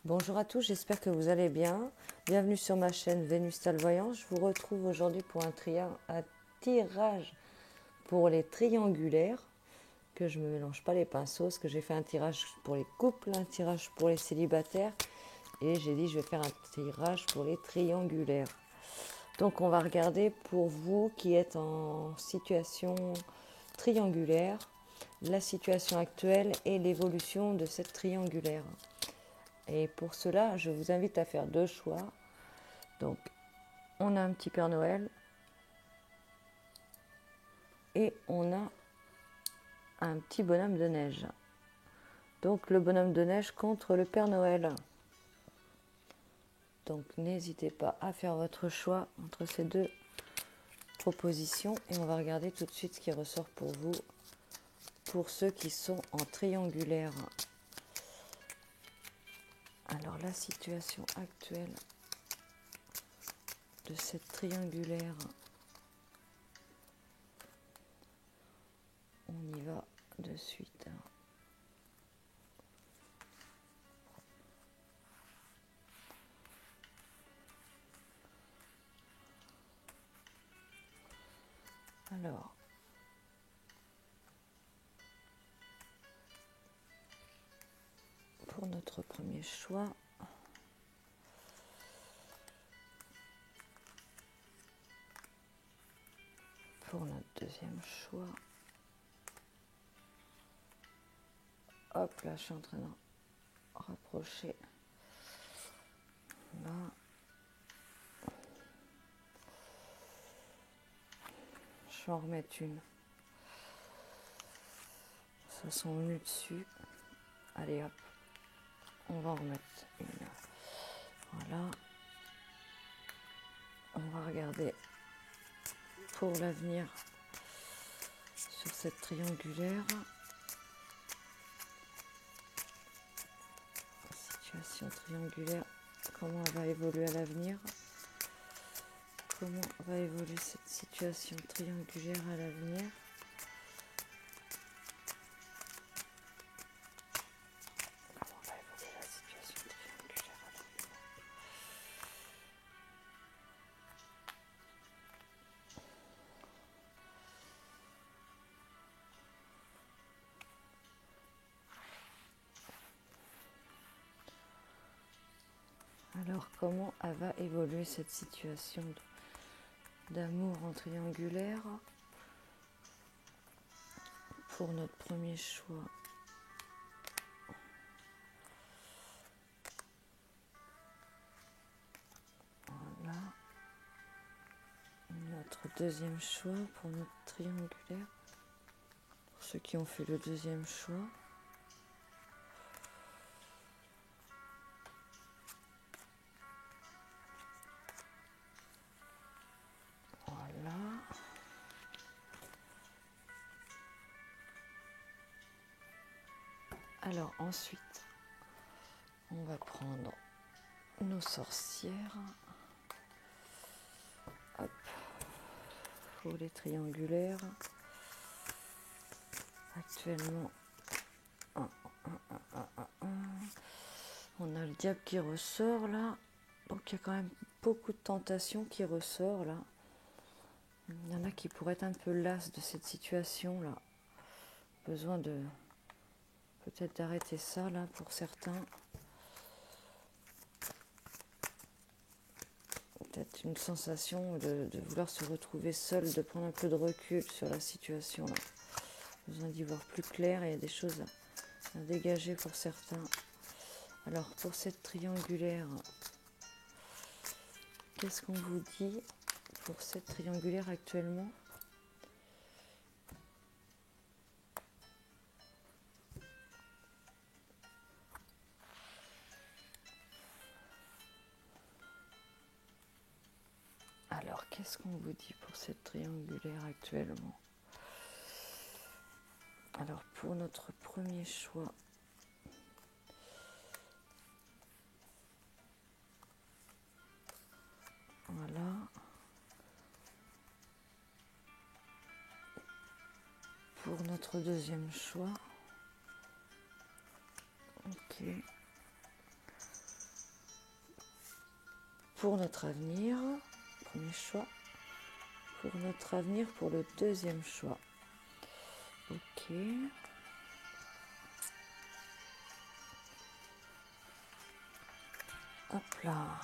Bonjour à tous, j'espère que vous allez bien. Bienvenue sur ma chaîne Vénustal Voyant. Je vous retrouve aujourd'hui pour un tirage pour les triangulaires, que je ne me mélange pas les pinceaux, parce que j'ai fait un tirage pour les couples, un tirage pour les célibataires, et j'ai dit je vais faire un tirage pour les triangulaires. Donc on va regarder pour vous qui êtes en situation triangulaire, la situation actuelle et l'évolution de cette triangulaire. Et pour cela, je vous invite à faire deux choix. Donc, on a un petit Père Noël et on a un petit bonhomme de neige. Donc, le bonhomme de neige contre le Père Noël. Donc, n'hésitez pas à faire votre choix entre ces deux propositions. Et on va regarder tout de suite ce qui ressort pour vous, pour ceux qui sont en triangulaire. Alors, la situation actuelle de cette triangulaire, on y va de suite. Alors, pour notre premier choix, pour notre deuxième choix, hop là, je suis en train de rapprocher. Là. Je vais en remettre une. Ça sont venus dessus. Allez hop, on va en remettre une. Voilà. On va regarder pour l'avenir sur cette triangulaire. Situation triangulaire, comment elle va évoluer à l'avenir? Comment va évoluer cette situation triangulaire à l'avenir? Comment va évoluer la situation triangulaire à l'avenir? Alors, comment elle va évoluer cette situation d'amour en triangulaire? Pour notre premier choix, voilà. Notre deuxième choix pour notre triangulaire, pour ceux qui ont fait le deuxième choix. Voilà. Alors ensuite, on va prendre nos sorcières. Hop. Pour les triangulaires. Actuellement, on a le diable qui ressort là. Donc il y a quand même beaucoup de tentations qui ressort là. Il y en a qui pourraient être un peu las de cette situation là. Besoin de peut-être d'arrêter ça là pour certains. Peut-être une sensation de vouloir se retrouver seul, de prendre un peu de recul sur la situation là. Besoin d'y voir plus clair, il y a des choses à dégager pour certains. Alors pour cette triangulaire, qu'est-ce qu'on vous dit pour cette triangulaire actuellement? Alors qu'est-ce qu'on vous dit pour cette triangulaire actuellement? Alors pour notre premier choix, voilà. Pour notre deuxième choix, ok. pour notre avenir, premier choix. Pour notre avenir, pour le deuxième choix. Ok. Hop là.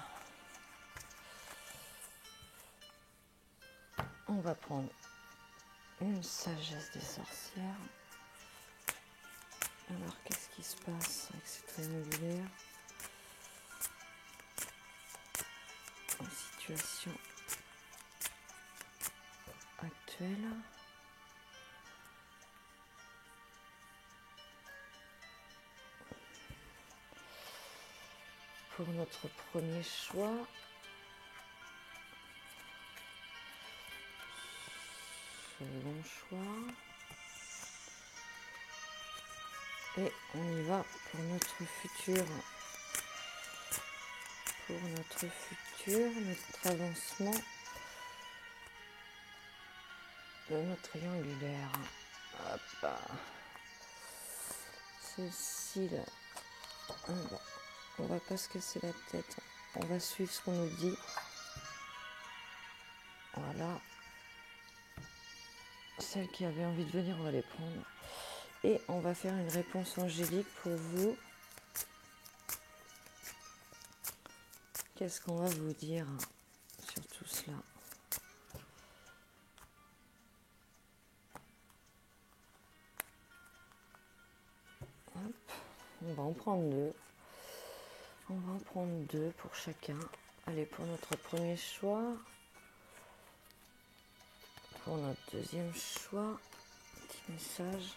On va prendre une sagesse des sorcières. Alors, qu'est-ce qui se passe avec ces triangulaires en situation actuelle? Pour notre premier choix, second choix, et on y va pour notre futur. Pour notre futur, notre avancement de notre triangulaire. Hop là. Ceci là. On va pas se casser la tête. On va suivre ce qu'on nous dit. Voilà. Celles qui avaient envie de venir, on va les prendre. Et on va faire une réponse angélique pour vous. Qu'est-ce qu'on va vous dire sur tout cela? Hop. On va en prendre deux. On va en prendre deux pour chacun. Allez, pour notre premier choix. Pour notre deuxième choix. Petit message.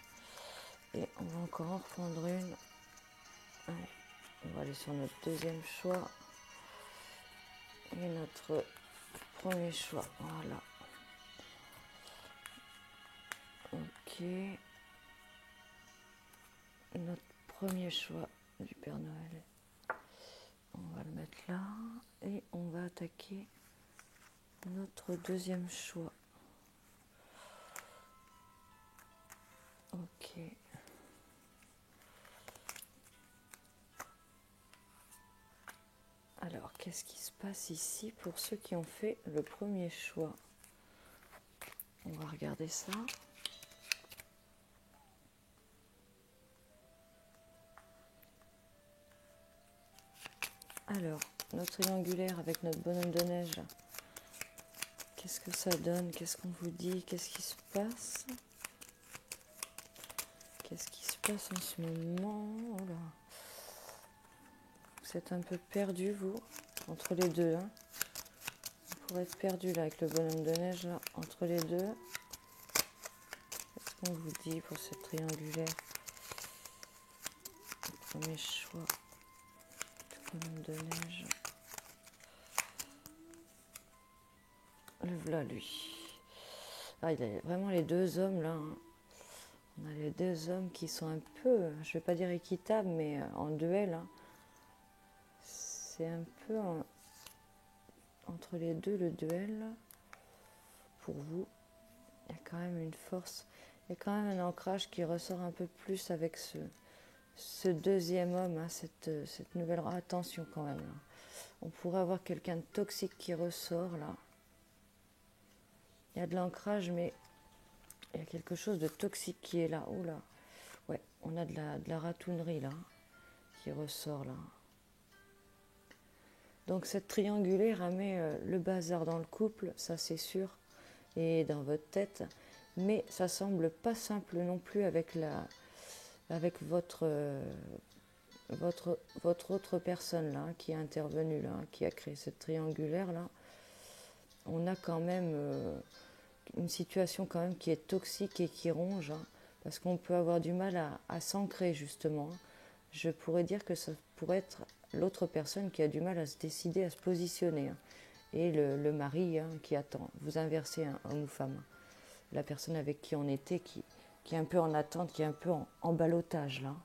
Et on va encore en reprendre une. Allez, on va aller sur notre deuxième choix. Et notre premier choix. Voilà. Ok. Notre premier choix du Père Noël. On va le mettre là. Et on va attaquer notre deuxième choix. Ok. Alors, qu'est-ce qui se passe ici pour ceux qui ont fait le premier choix? On va regarder ça. Alors, notre triangulaire avec notre bonhomme de neige, qu'est-ce que ça donne? Qu'est-ce qu'on vous dit? Qu'est-ce qui se passe? Qu'est-ce qui se passe en ce moment? Oh là. Vous êtes un peu perdu, vous, entre les deux. Hein. Vous pourrez être perdu là avec le bonhomme de neige, là, entre les deux. Qu'est-ce qu'on vous dit pour cette triangulaire? Le premier choix. Bonhomme de neige. Le voilà lui. Ah, il y a vraiment les deux hommes là. Hein. On a les deux hommes qui sont un peu, je vais pas dire équitables, mais en duel. Hein. C'est un peu entre les deux le duel. Pour vous, il y a quand même une force. Il y a quand même un ancrage qui ressort un peu plus avec ce deuxième homme, hein, cette nouvelle... Attention quand même. Là. On pourrait avoir quelqu'un de toxique qui ressort là. Il y a de l'ancrage, mais il y a quelque chose de toxique qui est là. Oh là. Ouais, on a de la ratounerie là, qui ressort là. Donc cette triangulaire a mis le bazar dans le couple, ça c'est sûr, et dans votre tête. Mais ça semble pas simple non plus avec votre autre personne là, qui est intervenue là, qui a créé cette triangulaire là. On a quand même une situation quand même qui est toxique et qui ronge, hein, parce qu'on peut avoir du mal à s'ancrer justement. Je pourrais dire que ça pourrait être l'autre personne qui a du mal à se décider, à se positionner, hein, et le mari hein, qui attend. Vous inversez un homme ou femme. La personne avec qui on était, qui est un peu en attente, qui est un peu en ballottage là.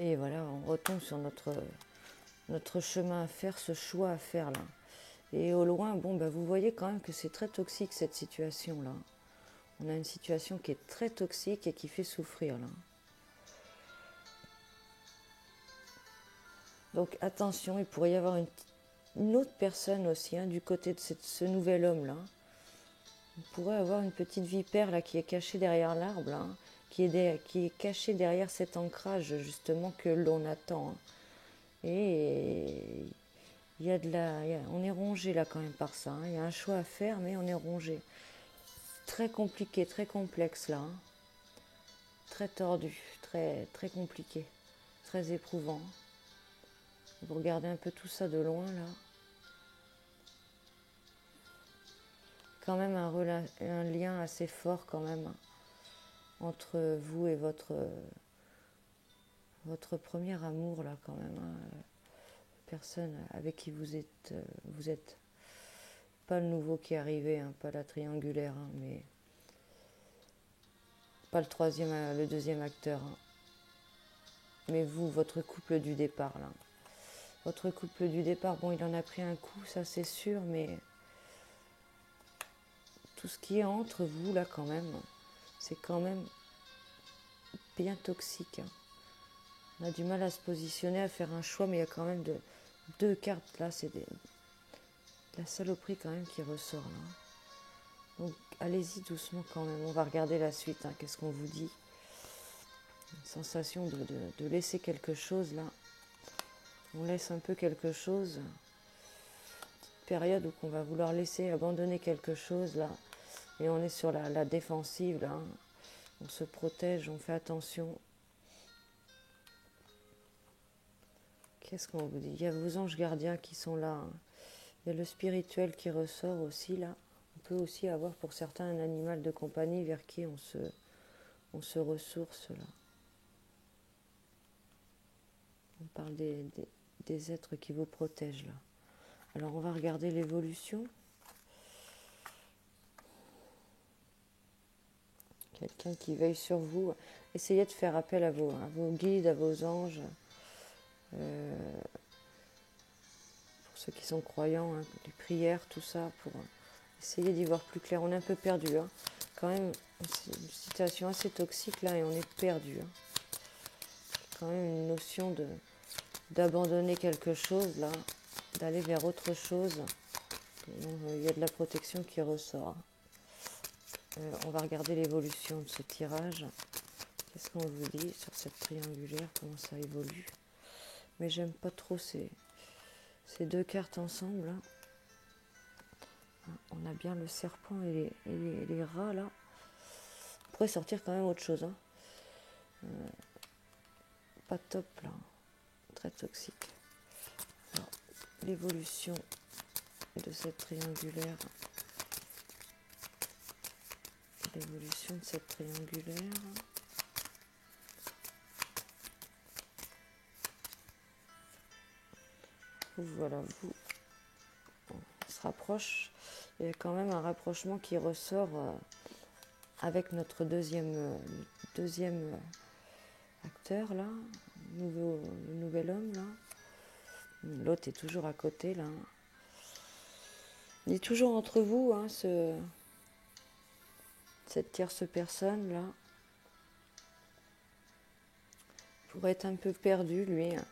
Et voilà, on retombe sur notre chemin à faire, ce choix à faire là. Et au loin, bon, bah, vous voyez quand même que c'est très toxique cette situation-là. On a une situation qui est très toxique et qui fait souffrir là. Donc attention, il pourrait y avoir une autre personne aussi, hein, du côté de ce nouvel homme-là. On pourrait avoir une petite vipère là qui est cachée derrière l'arbre, hein, qui est cachée derrière cet ancrage justement que l'on attend, hein. Et on est rongé là quand même par ça, hein. Il y a un choix à faire, mais on est rongé. Très compliqué, très complexe là, hein. Très tordu, très, très compliqué, très éprouvant. Vous regardez un peu tout ça de loin là. Quand même un lien assez fort quand même, hein, entre vous et votre premier amour là quand même, hein. Personne avec qui vous êtes pas le nouveau qui est arrivé, hein, pas la triangulaire, hein, mais pas le deuxième acteur, hein. Mais vous, votre couple du départ là. Votre couple du départ, bon, il en a pris un coup, ça c'est sûr, mais tout ce qui est entre vous là quand même, c'est quand même bien toxique, hein. On a du mal à se positionner, à faire un choix, mais il y a quand même deux cartes là, c'est de la saloperie quand même qui ressort là. Donc allez-y doucement quand même, on va regarder la suite, hein. Qu'est-ce qu'on vous dit? Une sensation de laisser quelque chose là. On laisse un peu quelque chose. Petite période où on va vouloir laisser abandonner quelque chose là. Et on est sur la défensive là. On se protège, on fait attention. Qu'est-ce qu'on vous dit? Il y a vos anges gardiens qui sont là, hein. Il y a le spirituel qui ressort aussi là. On peut aussi avoir pour certains un animal de compagnie vers qui on se ressource là. On parle des êtres qui vous protègent là. Alors on va regarder l'évolution. Quelqu'un qui veille sur vous. Essayez de faire appel à vos guides, à vos anges. Pour ceux qui sont croyants, hein, les prières, tout ça, pour essayer d'y voir plus clair. On est un peu perdu, hein. Quand même, c'est une situation assez toxique là et on est perdu, hein. Quand même une notion d'abandonner quelque chose là, d'aller vers autre chose. Donc, il y a de la protection qui ressort. On va regarder l'évolution de ce tirage. Qu'est-ce qu'on vous dit sur cette triangulaire? Comment ça évolue? Mais j'aime pas trop ces deux cartes ensemble là. On a bien le serpent et les rats là. On pourrait sortir quand même autre chose, hein. Pas top là. Très toxique. Alors, l'évolution de cette triangulaire. L'évolution de cette triangulaire. Voilà, on se rapproche. Il y a quand même un rapprochement qui ressort avec notre deuxième acteur là, le nouvel homme là. L'autre est toujours à côté là. Il est toujours entre vous, hein, cette tierce personne là. Il pourrait être un peu perdu lui, hein.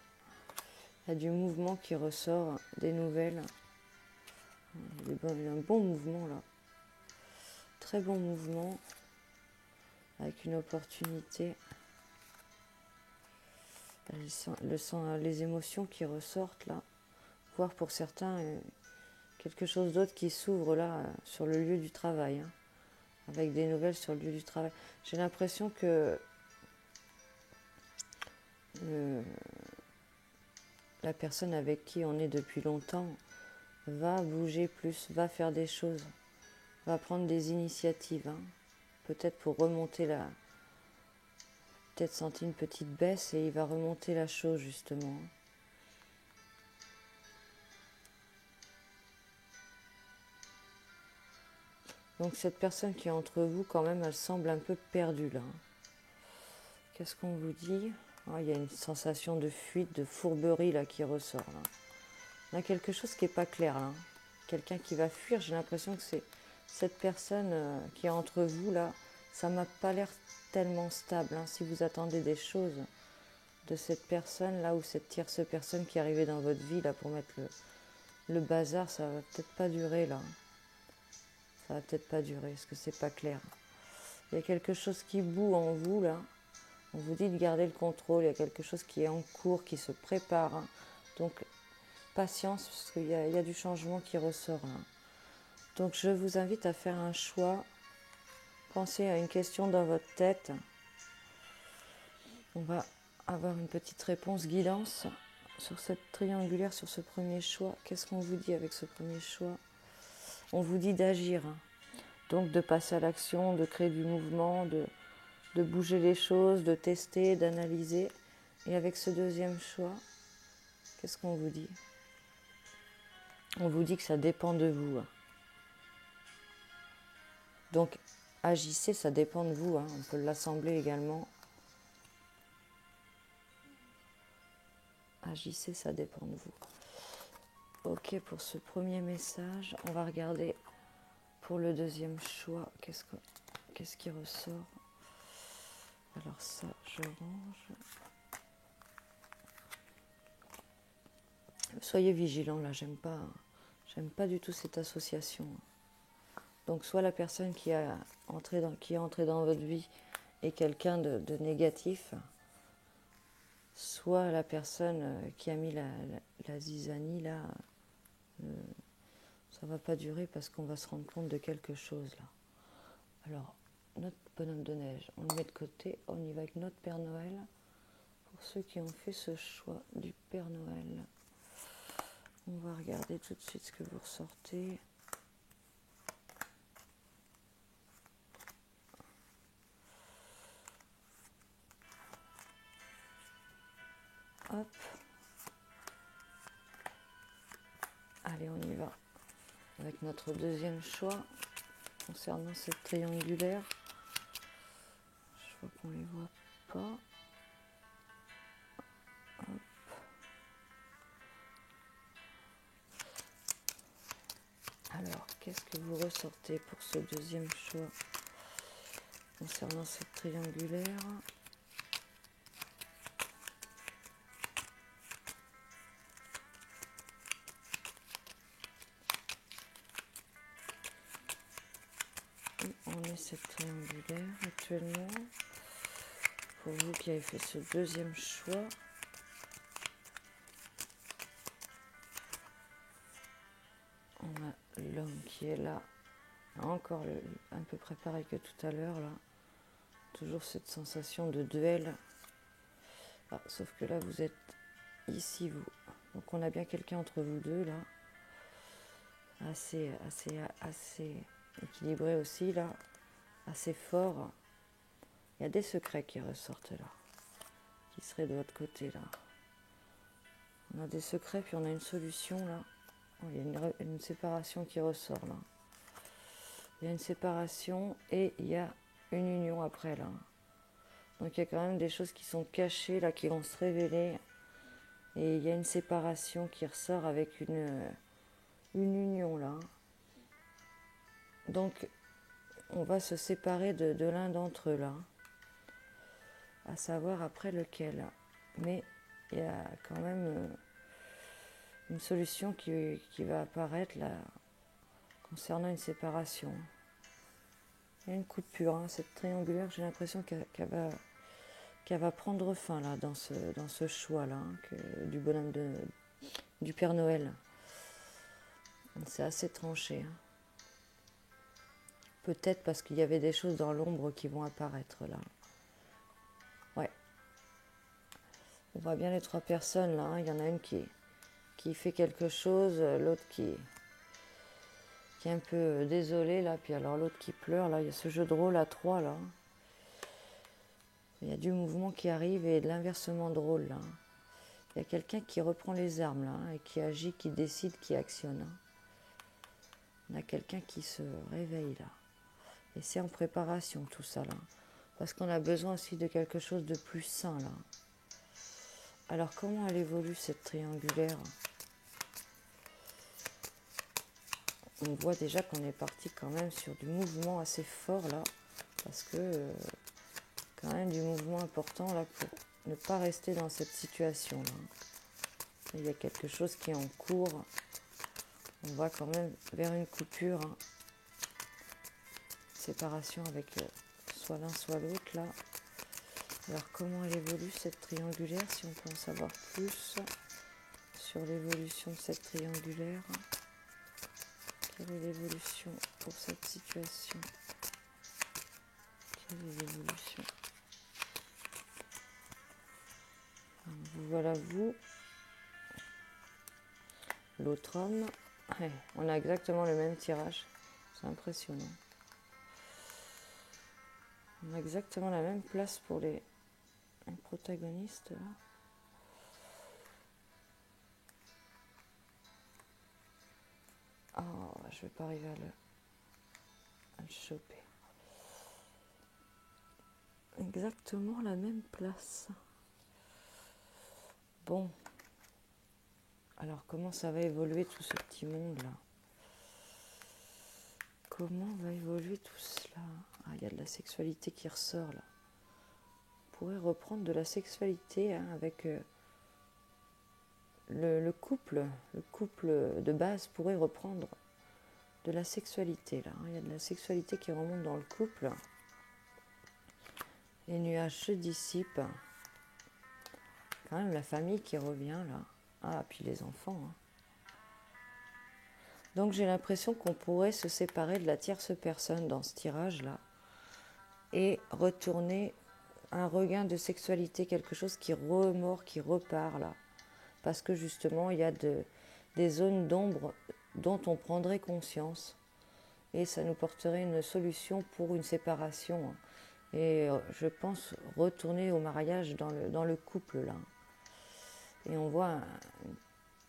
Il y a du mouvement qui ressort, des nouvelles. Il y a un bon mouvement là. Très bon mouvement. Avec une opportunité. Les émotions qui ressortent là. Voire pour certains, quelque chose d'autre qui s'ouvre là, sur le lieu du travail, hein. Avec des nouvelles sur le lieu du travail. J'ai l'impression que la personne avec qui on est depuis longtemps va bouger plus, va faire des choses, va prendre des initiatives, hein. Peut-être pour remonter peut-être sentir une petite baisse et il va remonter la chose justement. Donc cette personne qui est entre vous quand même, elle semble un peu perdue là. Qu'est-ce qu'on vous dit? Il y a une sensation de fuite, de fourberie là qui ressort là. On a quelque chose qui n'est pas clair là. Quelqu'un qui va fuir, j'ai l'impression que c'est cette personne qui est entre vous là, ça m'a pas l'air tellement stable, hein. Si vous attendez des choses de cette personne là, ou cette tierce personne qui est arrivée dans votre vie là pour mettre le bazar. Ça va peut-être pas durer là. Ça va peut-être pas durer parce que c'est pas clair. Il y a quelque chose qui bout en vous là. On vous dit de garder le contrôle. Il y a quelque chose qui est en cours, qui se prépare. Hein. Donc patience, parce qu'il y a du changement qui ressort là. Donc je vous invite à faire un choix. Pensez à une question dans votre tête. On va avoir une petite réponse guidance sur cette triangulaire, sur ce premier choix. Qu'est-ce qu'on vous dit avec ce premier choix? On vous dit d'agir. Hein. Donc de passer à l'action, de créer du mouvement, de bouger les choses, de tester, d'analyser. Et avec ce deuxième choix, qu'est-ce qu'on vous dit? On vous dit que ça dépend de vous. Donc agissez, ça dépend de vous. Hein. On peut l'assembler également. Agissez, ça dépend de vous. Ok, pour ce premier message, on va regarder pour le deuxième choix. Qu'est-ce qui ressort? Alors ça, je range. Soyez vigilants là, j'aime pas du tout cette association. Donc soit la personne qui est entrée dans votre vie est quelqu'un de négatif, soit la personne qui a mis la zizanie là, ça va pas durer parce qu'on va se rendre compte de quelque chose là. Alors, notre bonhomme de neige, on le met de côté, on y va avec notre Père Noël. Pour ceux qui ont fait ce choix du Père Noël, on va regarder tout de suite ce que vous ressortez. Hop. Allez, on y va. Avec notre deuxième choix, concernant cette triangulaire. Je vois qu'on ne les voit pas. Hop. Alors, qu'est-ce que vous ressortez pour ce deuxième choix concernant cette triangulaire? On est cette triangulaire actuellement. Pour vous qui avez fait ce deuxième choix, on a l'homme qui est là, encore un peu préparé que tout à l'heure là. Toujours cette sensation de duel. Ah, sauf que là vous êtes ici vous. Donc on a bien quelqu'un entre vous deux là. Assez équilibré aussi là. Assez fort. Il y a des secrets qui ressortent là. Qui seraient de votre côté là. On a des secrets puis on a une solution là. Oh, il y a une séparation qui ressort là. Il y a une séparation et il y a une union après là. Donc il y a quand même des choses qui sont cachées là, qui vont se révéler. Et il y a une séparation qui ressort avec une union là. Donc on va se séparer de l'un d'entre eux là. À savoir après lequel. Mais il y a quand même une solution qui va apparaître là concernant une séparation. Il y a une coupure, hein, cette triangulaire, j'ai l'impression qu'elle va prendre fin là dans ce choix là du bonhomme du Père Noël. C'est assez tranché. Hein. Peut-être parce qu'il y avait des choses dans l'ombre qui vont apparaître là. Ouais. On voit bien les trois personnes là. Hein. Il y en a une qui fait quelque chose, l'autre qui est un peu désolée là, puis alors l'autre qui pleure là. Il y a ce jeu de rôle à trois là. Il y a du mouvement qui arrive et de l'inversement de rôle là. Il y a quelqu'un qui reprend les armes là et qui agit, qui décide, qui actionne. On a quelqu'un qui se réveille là. Et c'est en préparation tout ça là. Parce qu'on a besoin aussi de quelque chose de plus sain là. Alors comment elle évolue cette triangulaire? On voit déjà qu'on est parti quand même sur du mouvement assez fort là. Parce que quand même du mouvement important là pour ne pas rester dans cette situation-là. Il y a quelque chose qui est en cours. On va quand même vers une coupure, hein. Séparation avec soit l'un soit l'autre là. Alors comment elle évolue cette triangulaire, si on peut en savoir plus sur l'évolution de cette triangulaire. Quelle est l'évolution pour cette situation? Quelle est l'évolution? Voilà vous. L'autre homme. Ouais, on a exactement le même tirage. C'est impressionnant. On a exactement la même place pour les protagonistes là. Oh, je vais pas arriver à le choper. Exactement la même place. Bon. Alors comment ça va évoluer tout ce petit monde là? Comment va évoluer tout cela? Ah, il y a de la sexualité qui ressort là. On pourrait reprendre de la sexualité, hein, avec le couple de base pourrait reprendre de la sexualité là. Il y a de la sexualité qui remonte dans le couple. Les nuages se dissipent. Quand même la famille qui revient là. Ah, puis les enfants, hein. Donc j'ai l'impression qu'on pourrait se séparer de la tierce personne dans ce tirage là et retourner un regain de sexualité, quelque chose qui remord, qui repart là. Parce que justement il y a des zones d'ombre dont on prendrait conscience et ça nous porterait une solution pour une séparation. Et je pense retourner au mariage dans le couple là. Et on voit une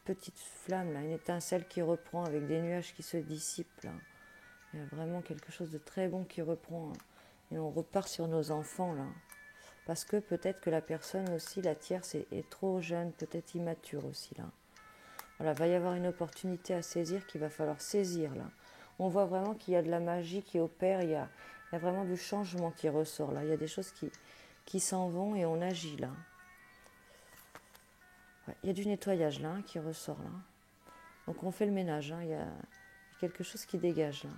petite flamme là, une étincelle qui reprend avec des nuages qui se dissipent là. Il y a vraiment quelque chose de très bon qui reprend, hein. Et on repart sur nos enfants là. Parce que peut-être que la personne aussi, la tierce, est trop jeune, peut-être immature aussi là. Voilà, il va y avoir une opportunité à saisir qu'il va falloir saisir là. On voit vraiment qu'il y a de la magie qui opère, il y a vraiment du changement qui ressort là. Il y a des choses qui s'en vont et on agit là. Ouais, il y a du nettoyage là, hein, qui ressort là. Donc on fait le ménage, hein, il y a quelque chose qui dégage là.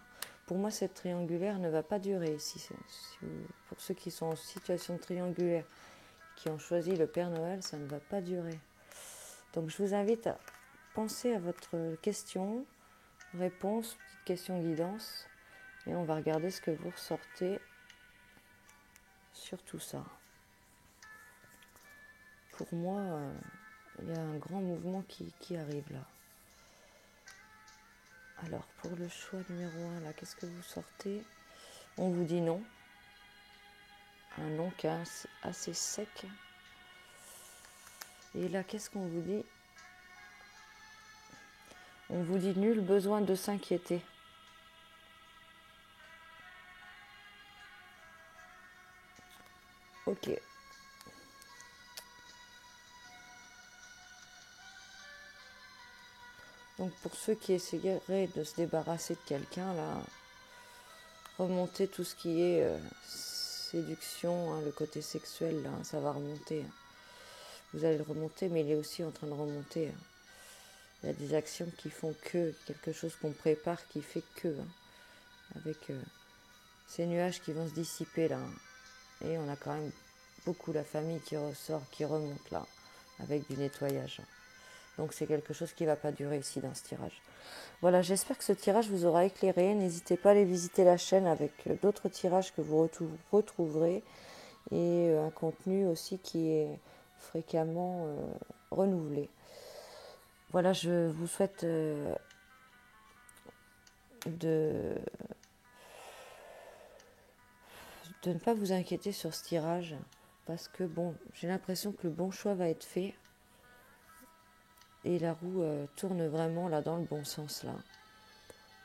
Pour moi, cette triangulaire ne va pas durer ici. Pour ceux qui sont en situation de triangulaire, qui ont choisi le Père Noël, ça ne va pas durer. Donc je vous invite à penser à votre question, réponse, petite question guidance, et on va regarder ce que vous ressortez sur tout ça. Pour moi, il y a un grand mouvement qui arrive là. Alors, pour le choix numéro 1, là, qu'est-ce que vous sortez? On vous dit non. Un non qui est assez sec. Et là, qu'est-ce qu'on vous dit? On vous dit nul besoin de s'inquiéter. Ok. Donc pour ceux qui essaieraient de se débarrasser de quelqu'un, là, remonter tout ce qui est séduction, hein, le côté sexuel, là, ça va remonter. Vous allez le remonter, mais il est aussi en train de remonter, hein. Il y a des actions qui font que, quelque chose qu'on prépare qui fait que, hein, avec ces nuages qui vont se dissiper là. Et on a quand même beaucoup la famille qui ressort, qui remonte là, avec du nettoyage. Donc c'est quelque chose qui ne va pas durer ici dans ce tirage. Voilà, j'espère que ce tirage vous aura éclairé. N'hésitez pas à aller visiter la chaîne avec d'autres tirages que vous retrouverez. Et un contenu aussi qui est fréquemment renouvelé. Voilà, je vous souhaite de ne pas vous inquiéter sur ce tirage. Parce que bon, j'ai l'impression que le bon choix va être fait. Et la roue tourne vraiment là dans le bon sens là.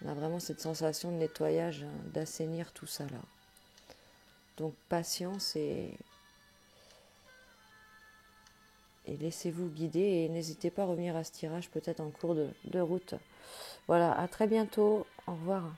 On a vraiment cette sensation de nettoyage, hein, d'assainir tout ça là. Donc patience et laissez-vous guider et n'hésitez pas à revenir à ce tirage peut-être en cours de route. Voilà, à très bientôt. Au revoir.